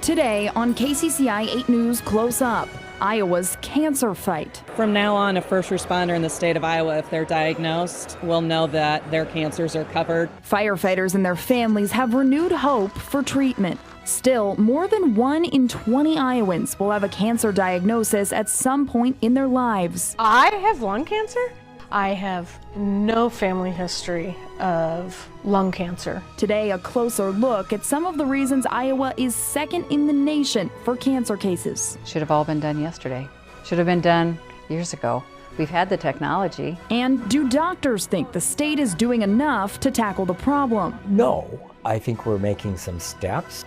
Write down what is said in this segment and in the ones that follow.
Today on KCCI 8 News Close Up, Iowa's cancer fight. From now on, a first responder in the state of Iowa, if they're diagnosed, will know that their cancers are covered. Firefighters and their families have renewed hope for treatment. Still, more than 1 in 20 Iowans will have a cancer diagnosis at some point in their lives. I have lung cancer. I have no family history of lung cancer. Today, a closer look at some of the reasons Iowa is second in the nation for cancer cases. Should have all been done yesterday. Should have been done years ago. We've had the technology. And do doctors think the state is doing enough to tackle the problem? No, I think we're making some steps.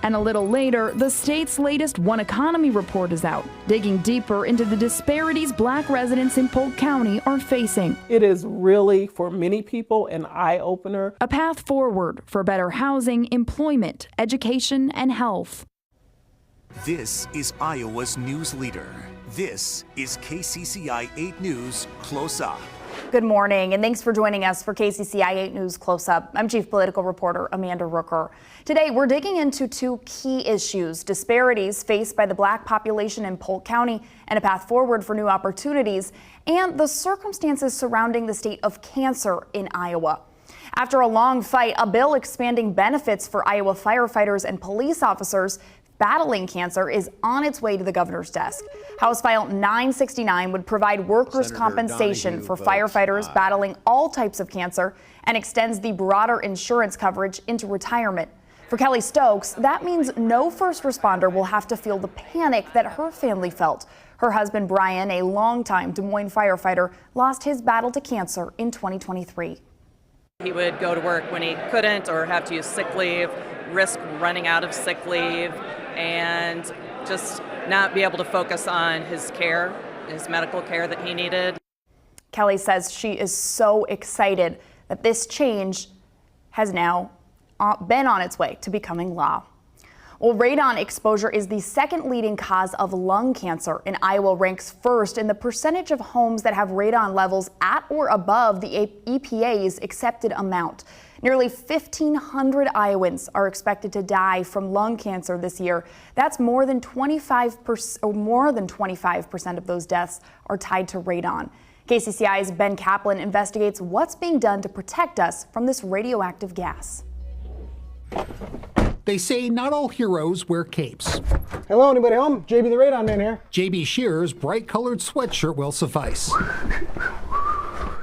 And a little later, the state's latest One Economy report is out, digging deeper into the disparities Black residents in Polk County are facing. It is really, for many people, an eye-opener. A path forward for better housing, employment, education, and health. This is Iowa's news leader. This is KCCI 8 News Close Up. Good morning, and thanks for joining us for KCCI 8 News Close Up. I'm Chief Political Reporter Amanda Rooker. Today, we're digging into 2 key issues: disparities faced by the Black population in Polk County and a path forward for new opportunities, and the circumstances surrounding the state of cancer in Iowa. After a long fight, a bill expanding benefits for Iowa firefighters and police officers battling cancer is on its way to the governor's desk. House File 969 would provide workers' compensation for firefighters battling all types of cancer and extends the broader insurance coverage into retirement. For Kelly Stokes, that means no first responder will have to feel the panic that her family felt. Her husband, Brian, a longtime Des Moines firefighter, lost his battle to cancer in 2023. He would go to work when he couldn't or have to use sick leave, risk running out of sick leave, and just not be able to focus on his care, his medical care that he needed. Kelly says she is so excited that this change has now been on its way to becoming law. Well, radon exposure is the second leading cause of lung cancer, and Iowa ranks first in the percentage of homes that have radon levels at or above the EPA's accepted amount. Nearly 1,500 Iowans are expected to die from lung cancer this year. That's more than 25% of those deaths are tied to radon. KCCI's Ben Kaplan investigates what's being done to protect us from this radioactive gas. They say not all heroes wear capes. Hello, anybody home? JB the Radon Man here. JB Shearer's bright-colored sweatshirt will suffice.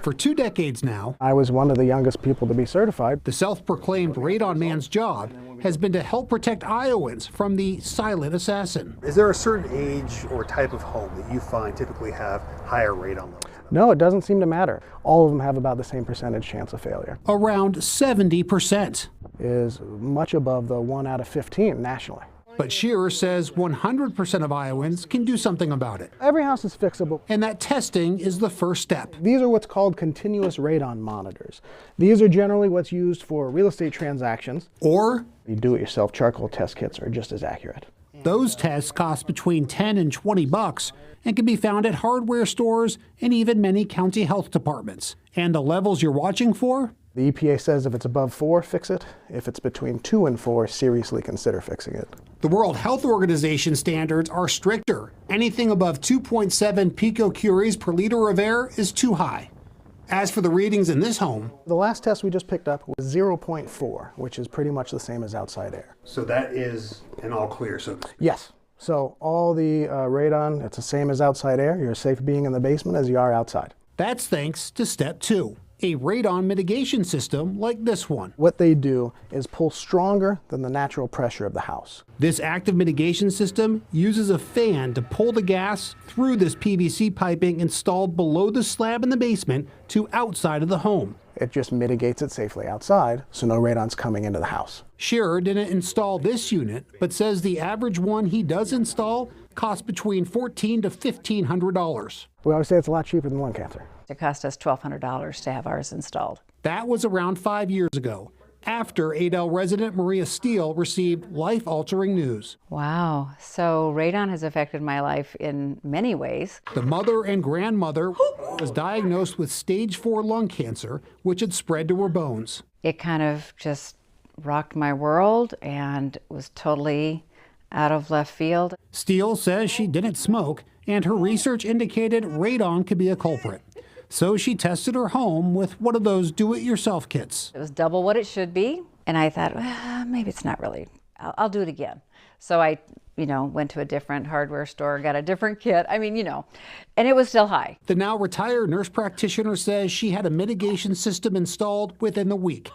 For 2 decades now, I was one of the youngest people to be certified. The self-proclaimed Radon Man's job has been to help protect Iowans from the silent assassin. Is there a certain age or type of home that you find typically have higher radon levels? No, it doesn't seem to matter. All of them have about the same percentage chance of failure. Around 70%. Is much above the 1 out of 15 nationally. But Shearer says 100% of Iowans can do something about it. Every house is fixable. And that testing is the first step. These are what's called continuous radon monitors. These are generally what's used for real estate transactions. Or the do-it-yourself charcoal test kits are just as accurate. Those tests cost between $10 and $20 and can be found at hardware stores and even many county health departments. And the levels you're watching for? The EPA says if it's above 4, fix it. If it's between 2 and 4, seriously consider fixing it. The World Health Organization standards are stricter. Anything above 2.7 picocuries per liter of air is too high. As for the readings in this home, the last test we just picked up was 0.4, which is pretty much the same as outside air. So that is an all clear, so to speak. Yes. So all the radon, it's the same as outside air. You're safe being in the basement as you are outside. That's thanks to step 2. A radon mitigation system like this one. What they do is pull stronger than the natural pressure of the house. This active mitigation system uses a fan to pull the gas through this PVC piping installed below the slab in the basement to outside of the home. It just mitigates it safely outside, so no radon's coming into the house. Shearer didn't install this unit, but says the average one he does install costs between $1,400 to $1,500. We always say it's a lot cheaper than lung cancer. It cost us $1,200 to have ours installed. That was around 5 years ago, after Adel resident Maria Steele received life-altering news. Wow, so radon has affected my life in many ways. The mother and grandmother was diagnosed with stage 4 lung cancer, which had spread to her bones. It kind of just rocked my world and was totally out of left field. Steele says she didn't smoke, and her research indicated radon could be a culprit. So she tested her home with one of those do-it-yourself kits. It was double what it should be, and I thought, well, maybe it's not really. I'll do it again. So I, went to a different hardware store, got a different kit. And it was still high. The now retired nurse practitioner says she had a mitigation system installed within the week.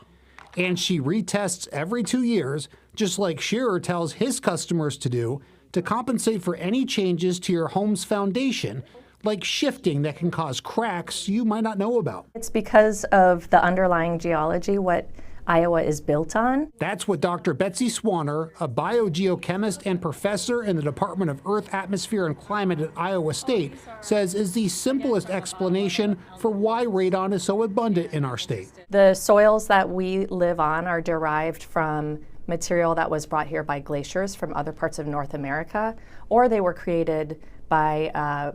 And she retests every 2 years, just like Shearer tells his customers to do, to compensate for any changes to your home's foundation, like shifting that can cause cracks you might not know about. It's because of the underlying geology, what Iowa is built on. That's what Dr. Betsy Swanner, a biogeochemist and professor in the Department of Earth, Atmosphere, and Climate at Iowa State, says is the simplest explanation for why radon is so abundant in our state. The soils that we live on are derived from material that was brought here by glaciers from other parts of North America, or they were created by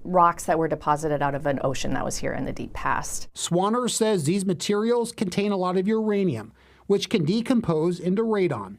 rocks that were deposited out of an ocean that was here in the deep past. Swanner says these materials contain a lot of uranium, which can decompose into radon.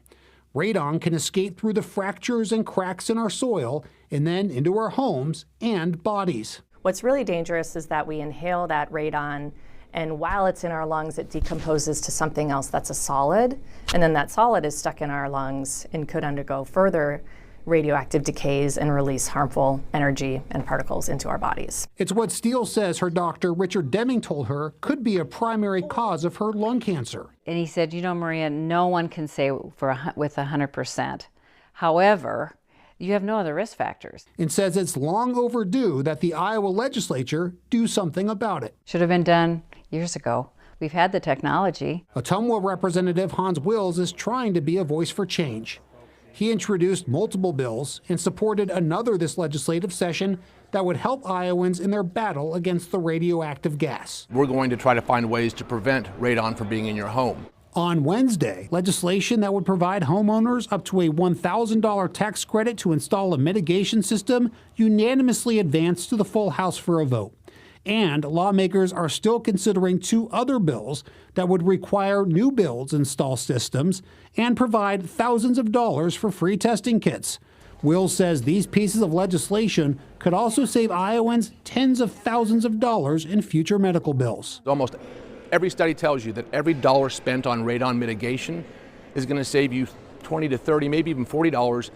Radon can escape through the fractures and cracks in our soil and then into our homes and bodies. What's really dangerous is that we inhale that radon, and while it's in our lungs, it decomposes to something else that's a solid, and then that solid is stuck in our lungs and could undergo further radioactive decays and release harmful energy and particles into our bodies. It's what Steele says her doctor, Richard Deming, told her could be a primary cause of her lung cancer. And he said, Maria, no one can say with 100%. However, you have no other risk factors. And says it's long overdue that the Iowa legislature do something about it. Should have been done years ago. We've had the technology. Ottumwa Representative Hans Wills is trying to be a voice for change. He introduced multiple bills and supported another this legislative session that would help Iowans in their battle against the radioactive gas. We're going to try to find ways to prevent radon from being in your home. On Wednesday, legislation that would provide homeowners up to a $1,000 tax credit to install a mitigation system unanimously advanced to the full House for a vote. And lawmakers are still considering 2 other bills that would require new builds install systems and provide thousands of dollars for free testing kits. Will says these pieces of legislation could also save Iowans tens of thousands of dollars in future medical bills. Almost every study tells you that every dollar spent on radon mitigation is going to save you $20 to $30, maybe even $40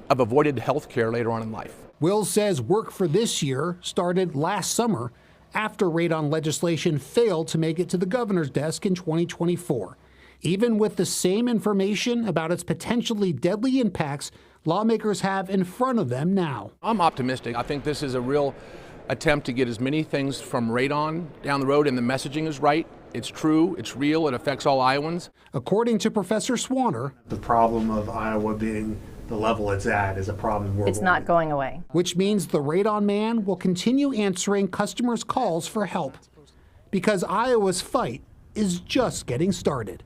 of avoided health care later on in life. Will says work for this year started last summer after radon legislation failed to make it to the governor's desk in 2024. Even with the same information about its potentially deadly impacts, lawmakers have in front of them now. I'm optimistic. I think this is a real attempt to get as many things from radon down the road, and the messaging is right. It's true, it's real, it affects all Iowans. According to Professor Swanner, the problem of Iowa being the level it's at is a problem worldwide. It's not going away. Which means the Radon Man will continue answering customers' calls for help, because Iowa's fight is just getting started.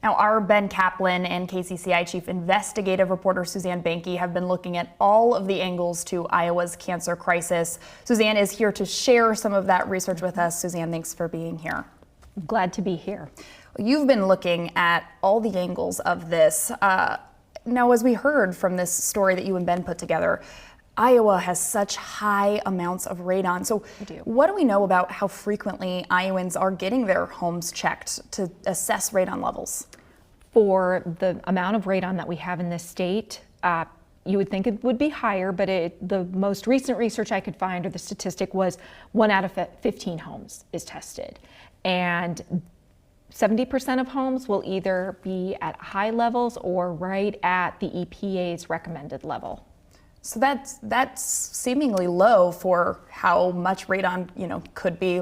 Now, our Ben Kaplan and KCCI Chief Investigative Reporter Suzanne Banky have been looking at all of the angles to Iowa's cancer crisis. Suzanne is here to share some of that research with us. Suzanne, thanks for being here. Glad to be here. You've been looking at all the angles of this. Now, as we heard from this story that you and Ben put together, Iowa has such high amounts of radon. So what do we know about how frequently Iowans are getting their homes checked to assess radon levels? For the amount of radon that we have in this state, you would think it would be higher, but the most recent research I could find, or the statistic, was 1 out of 15 homes is tested. And 70% of homes will either be at high levels or right at the EPA's recommended level. So that's seemingly low for how much radon, could be,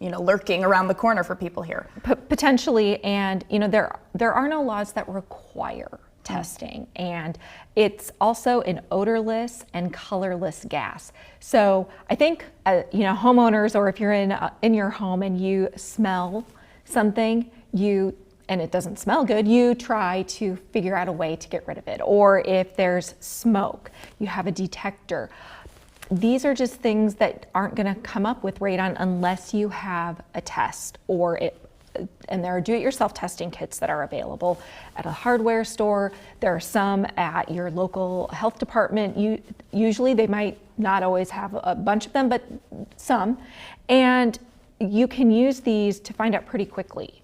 lurking around the corner for people here. Potentially, and there are no laws that require testing, and it's also an odorless and colorless gas. So I think homeowners, or if you're in your home and you smell something, and it doesn't smell good, you try to figure out a way to get rid of it. Or if there's smoke, you have a detector. These are just things that aren't going to come up with radon unless you have a test or and there are do-it-yourself testing kits that are available at a hardware store. There are some at your local health department. Usually they might not always have a bunch of them, but some. And you can use these to find out pretty quickly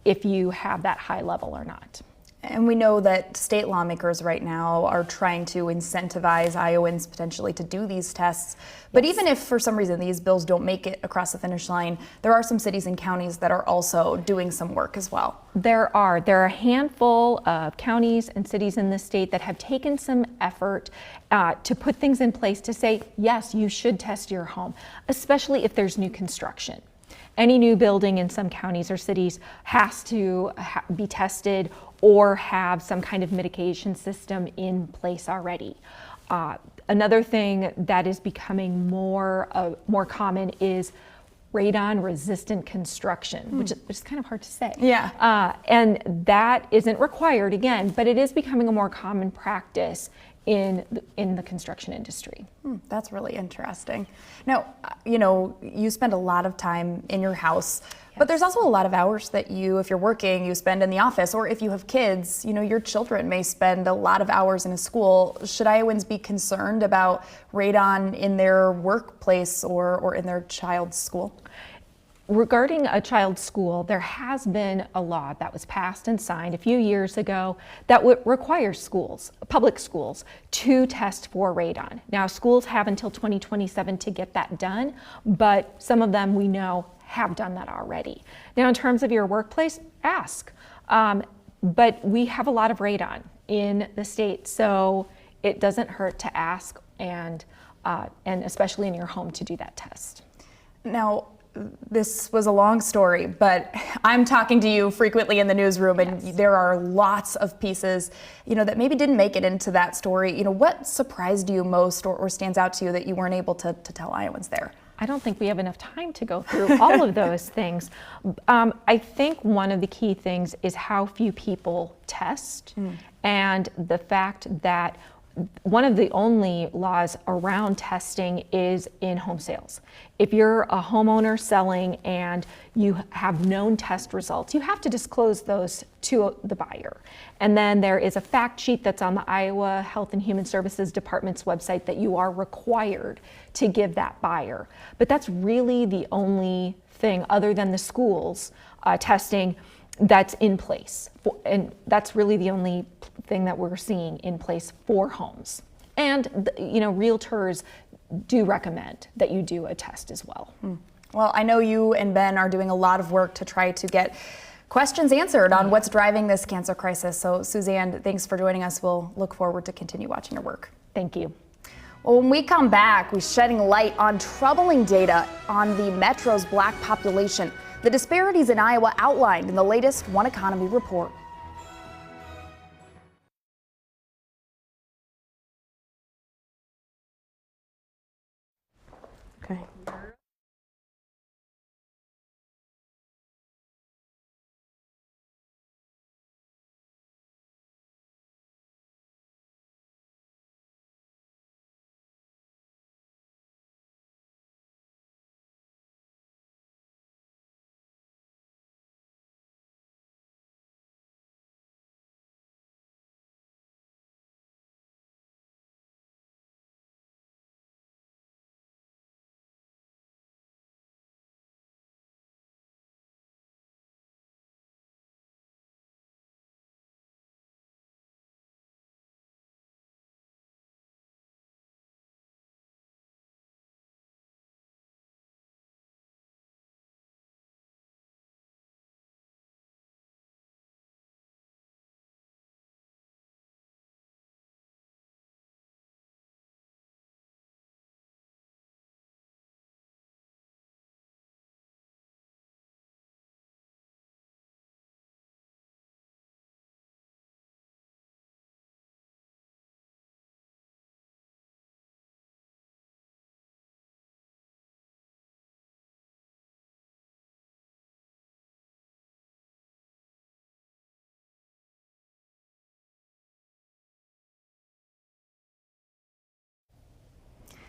if you have that high level or not. And we know that state lawmakers right now are trying to incentivize Iowans potentially to do these tests. But even if for some reason these bills don't make it across the finish line, there are some cities and counties that are also doing some work as well. There are a handful of counties and cities in the state that have taken some effort to put things in place to say, yes, you should test your home, especially if there's new construction. Any new building in some counties or cities has to be tested or have some kind of mitigation system in place already. Another thing that is becoming more common is radon-resistant construction, which is kind of hard to say. Yeah. And that isn't required, again, but it is becoming a more common practice in the construction industry. That's really interesting. Now, you spend a lot of time in your house, but there's also a lot of hours that if you're working, you spend in the office, or if you have kids, your children may spend a lot of hours in a school. Should Iowans be concerned about radon in their workplace or in their child's school? Regarding a child's school, there has been a law that was passed and signed a few years ago that requires schools, public schools, to test for radon. Now, schools have until 2027 to get that done, but some of them we know have done that already. Now, in terms of your workplace, ask. But we have a lot of radon in the state, so it doesn't hurt to ask, and especially in your home, to do that test. Now, this was a long story, but I'm talking to you frequently in the newsroom, and there are lots of pieces, that maybe didn't make it into that story. What surprised you most or stands out to you that you weren't able to tell Iowans there? I don't think we have enough time to go through all of those things. I think one of the key things is how few people test, and the fact that one of the only laws around testing is in home sales. If you're a homeowner selling and you have known test results, you have to disclose those to the buyer. And then there is a fact sheet that's on the Iowa Health and Human Services Department's website that you are required to give that buyer. But that's really the only thing, other than the schools testing, that's in place. And that's really the only thing that we're seeing in place for homes. And realtors do recommend that you do a test as well. Well, I know you and Ben are doing a lot of work to try to get questions answered on what's driving this cancer crisis. So Suzanne, thanks for joining us. We'll look forward to continue watching your work. Thank you. Well, when we come back, we're shedding light on troubling data on the Metro's Black population. The disparities in Iowa outlined in the latest One Economy report. Okay.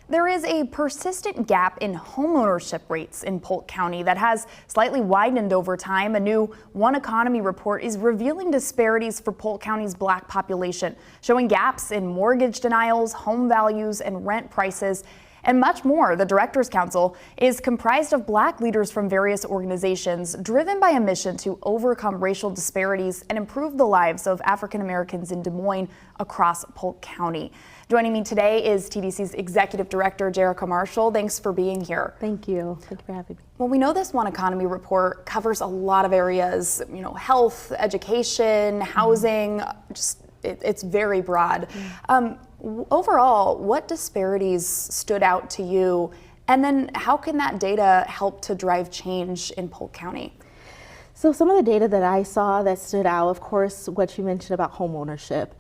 There is a persistent gap in homeownership rates in Polk County that has slightly widened over time. A new One Economy report is revealing disparities for Polk County's Black population, showing gaps in mortgage denials, home values, and rent prices, and much more. The Directors Council is comprised of Black leaders from various organizations, driven by a mission to overcome racial disparities and improve the lives of African Americans in Des Moines across Polk County. Joining me today is TDC's Executive Director, Jerica Marshall. Thanks for being here. Thank you. Thank you for having me. Well, we know this One Economy report covers a lot of areas, health, education, housing, it's very broad. Overall, what disparities stood out to you? And then how can that data help to drive change in Polk County? So some of the data that I saw that stood out, of course, what you mentioned about home ownership.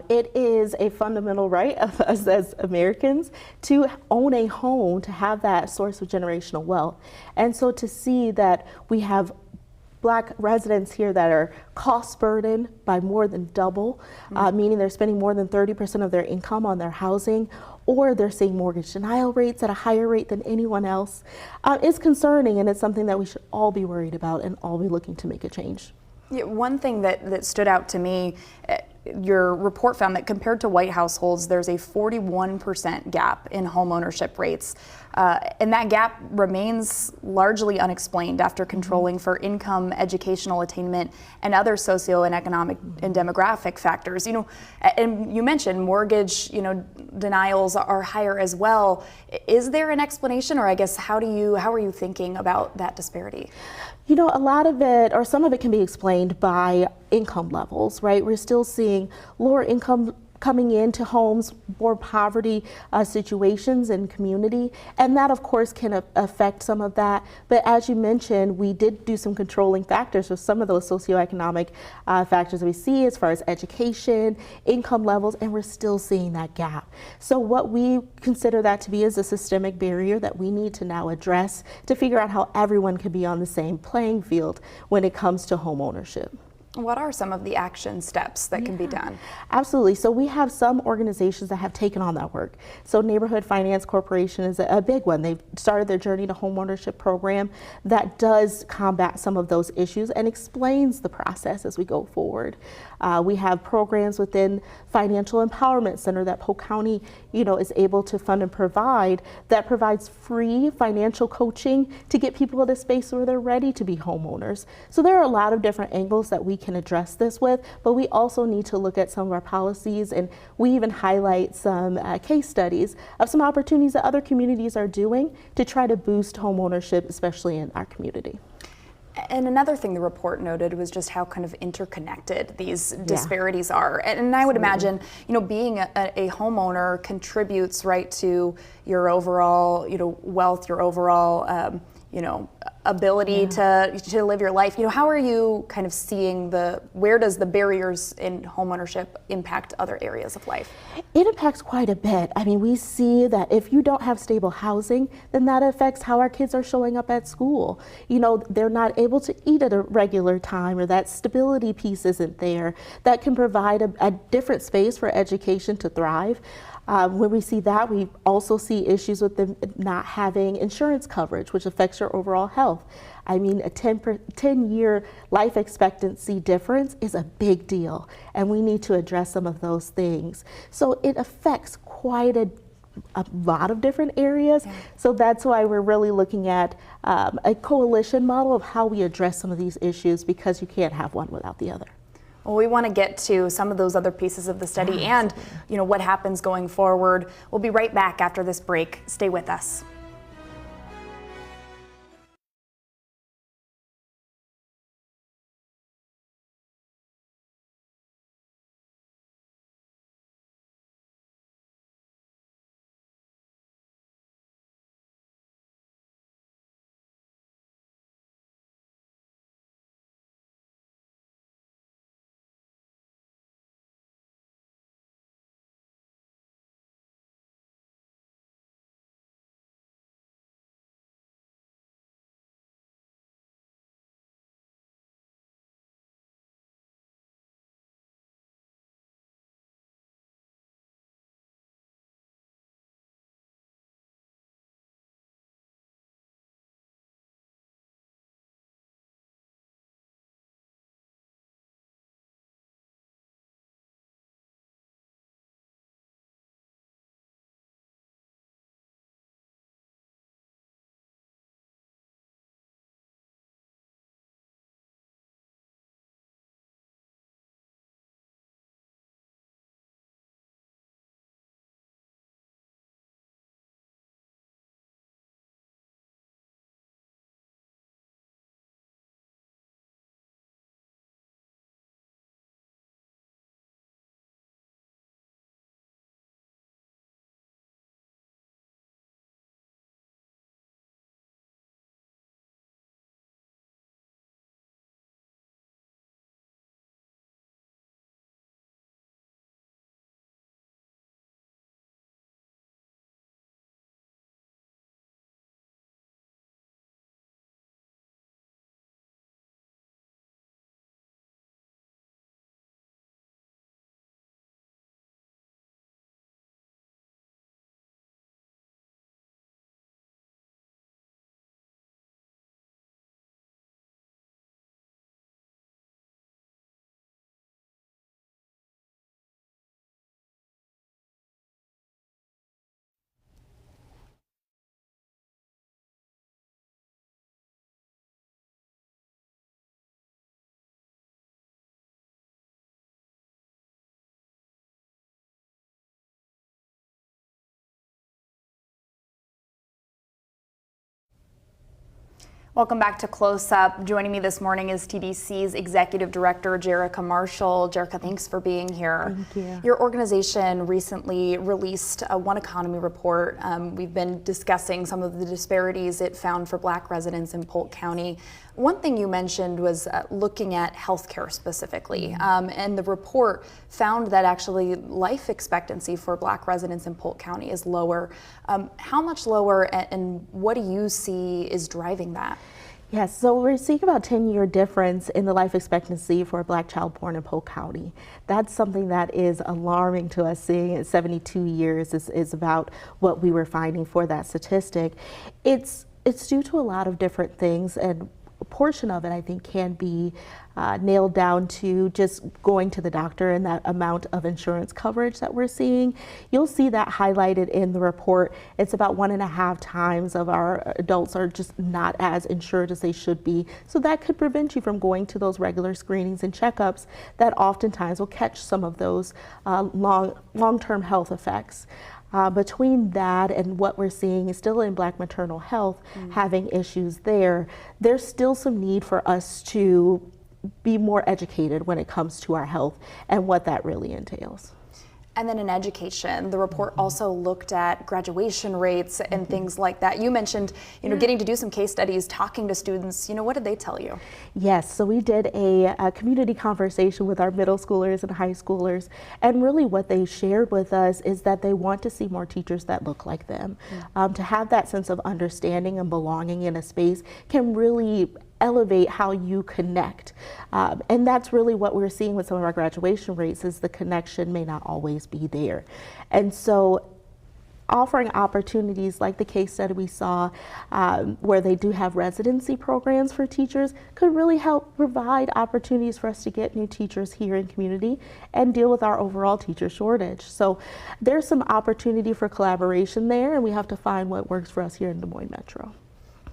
It is a fundamental right of us as Americans to own a home, to have that source of generational wealth. And so to see that we have Black residents here that are cost burdened by more than double, meaning they're spending more than 30% of their income on their housing, or they're seeing mortgage denial rates at a higher rate than anyone else, is concerning, and it's something that we should all be worried about and all be looking to make a change. Yeah, one thing that stood out to me, your report found that compared to white households, there's a 41% gap in home ownership rates. And that gap remains largely unexplained after controlling for income, educational attainment, and other socio and economic and demographic factors. And you mentioned mortgage, denials are higher as well. Is there an explanation, or I guess how are you thinking about that disparity? A lot of it, or some of it, can be explained by income levels, right? We're still seeing lower income coming into homes, more poverty situations in community, and that of course can affect some of that. But as you mentioned, we did do some controlling factors for some of those socioeconomic factors that we see as far as education, income levels, and we're still seeing that gap. So what we consider that to be is a systemic barrier that we need to now address to figure out how everyone can be on the same playing field when it comes to home ownership. What are some of the action steps that can be done? Absolutely. So we have some organizations that have taken on that work. So Neighborhood Finance Corporation is a big one. They've started their Journey to Homeownership program that does combat some of those issues and explains the process as we go forward. We have programs within Financial Empowerment Center that Polk County, is able to fund and provide, that provides free financial coaching to get people at a space where they're ready to be homeowners. So there are a lot of different angles that we can address this with, but we also need to look at some of our policies, and we even highlight some case studies of some opportunities that other communities are doing to try to boost homeownership, especially in our community. And another thing the report noted was just how kind of interconnected these disparities are. And I would imagine, being a homeowner contributes right to your overall, wealth, your overall, ability to live your life. How are you kind of seeing where does the barriers in homeownership impact other areas of life? It impacts quite a bit. I mean, we see that if you don't have stable housing, then that affects how our kids are showing up at school. They're not able to eat at a regular time, or that stability piece isn't there. That can provide a different space for education to thrive. When we see that, we also see issues with them not having insurance coverage, which affects your overall health. I mean, a 10-year life expectancy difference is a big deal, and we need to address some of those things. So it affects quite a lot of different areas. So that's why we're really looking at a coalition model of how we address some of these issues, because you can't have one without the other. Well, we want to get to some of those other pieces of the study and, what happens going forward. We'll be right back after this break. Stay with us. Welcome back to Close Up. Joining me this morning is TDC's Executive Director, Jerica Marshall. Jerica, thanks for being here. Thank you. Your organization recently released a One Economy report. We've been discussing some of the disparities it found for Black residents in Polk County. One thing you mentioned was looking at healthcare specifically, and the report found that actually life expectancy for Black residents in Polk County is lower. How much lower, and what do you see is driving that? Yes, so we're seeing about a 10-year difference in the life expectancy for a Black child born in Polk County. That's something that is alarming to us. Seeing at 72 years is about what we were finding for that statistic. It's due to a lot of different things, and a portion of it, I think, can be nailed down to just going to the doctor and that amount of insurance coverage that we're seeing. You'll see that highlighted in the report. It's about 1.5 times of our adults are just not as insured as they should be. So that could prevent you from going to those regular screenings and checkups that oftentimes will catch some of those long-term health effects. Between that and what we're seeing is still in Black maternal health, having issues there, there's still some need for us to be more educated when it comes to our health and what that really entails. And then in education, the report also looked at graduation rates and things like that. You mentioned, getting to do some case studies, talking to students. What did they tell you? Yes, so we did a community conversation with our middle schoolers and high schoolers, and really what they shared with us is that they want to see more teachers that look like them. To have that sense of understanding and belonging in a space can really elevate how you connect. And that's really what we're seeing with some of our graduation rates, is the connection may not always be there. And so offering opportunities like the case study we saw, where they do have residency programs for teachers, could really help provide opportunities for us to get new teachers here in community and deal with our overall teacher shortage. So there's some opportunity for collaboration there, and we have to find what works for us here in Des Moines Metro.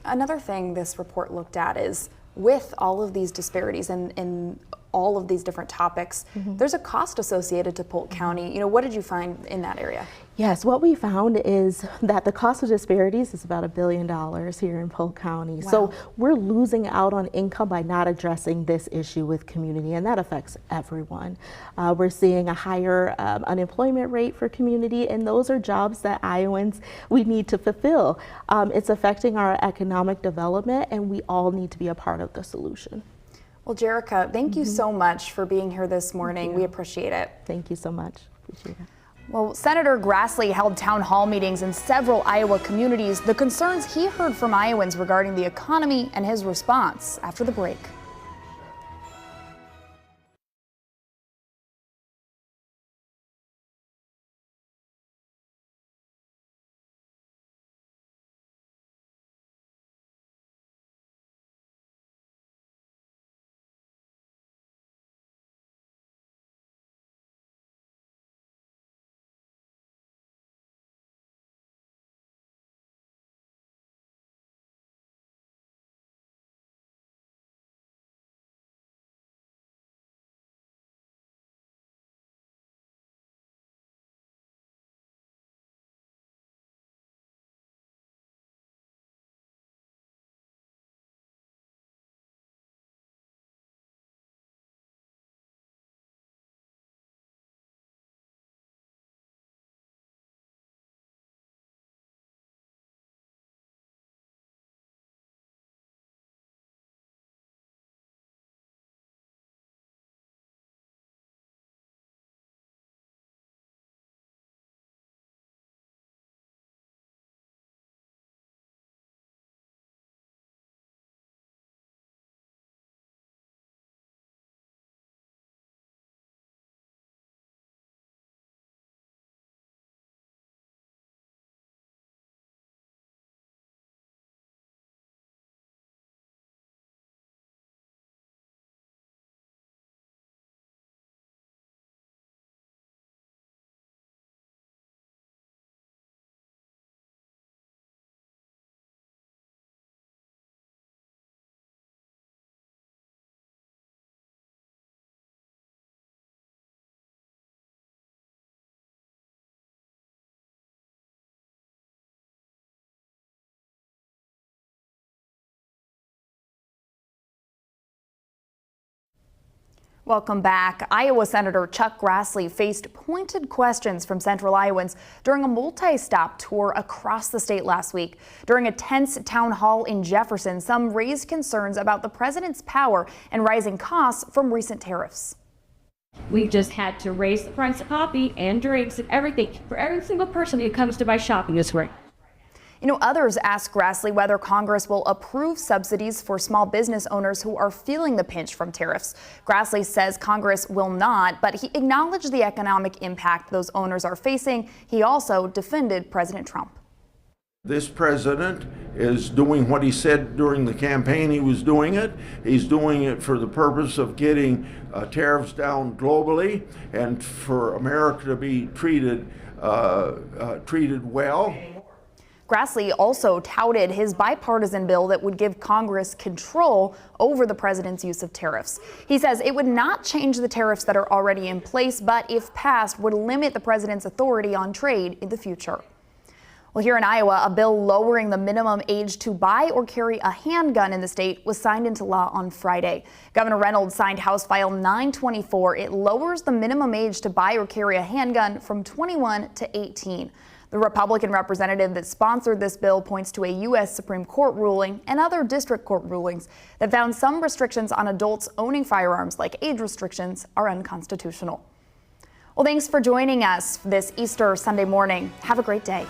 Another thing this report looked at is, with all of these disparities in all of these different topics, there's a cost associated to Polk County. What did you find in that area? Yes, what we found is that the cost of disparities is about $1 billion here in Polk County. Wow. So we're losing out on income by not addressing this issue with community, and that affects everyone. We're seeing a higher unemployment rate for community, and those are jobs that Iowans, we need to fulfill. It's affecting our economic development, and we all need to be a part of the solution. Well, Jerica, thank you so much for being here this morning. We appreciate it. Thank you so much. Appreciate it. Well, Senator Grassley held town hall meetings in several Iowa communities. The concerns he heard from Iowans regarding the economy and his response after the break. Welcome back. Iowa Senator Chuck Grassley faced pointed questions from Central Iowans during a multi-stop tour across the state last week. During a tense town hall in Jefferson, some raised concerns about the president's power and rising costs from recent tariffs. We've just had to raise the price of coffee and drinks and everything for every single person who comes to buy shopping this spring. You know, others asked Grassley whether Congress will approve subsidies for small business owners who are feeling the pinch from tariffs. Grassley says Congress will not, but he acknowledged the economic impact those owners are facing. He also defended President Trump. This president is doing what he said during the campaign he was doing it. He's doing it for the purpose of getting tariffs down globally and for America to be treated well. Grassley also touted his bipartisan bill that would give Congress control over the president's use of tariffs. He says it would not change the tariffs that are already in place, but if passed, would limit the president's authority on trade in the future. Well, here in Iowa, a bill lowering the minimum age to buy or carry a handgun in the state was signed into law on Friday. Governor Reynolds signed House File 924. It lowers the minimum age to buy or carry a handgun from 21 to 18. The Republican representative that sponsored this bill points to a U.S. Supreme Court ruling and other district court rulings that found some restrictions on adults owning firearms, like age restrictions, are unconstitutional. Well, thanks for joining us this Easter Sunday morning. Have a great day.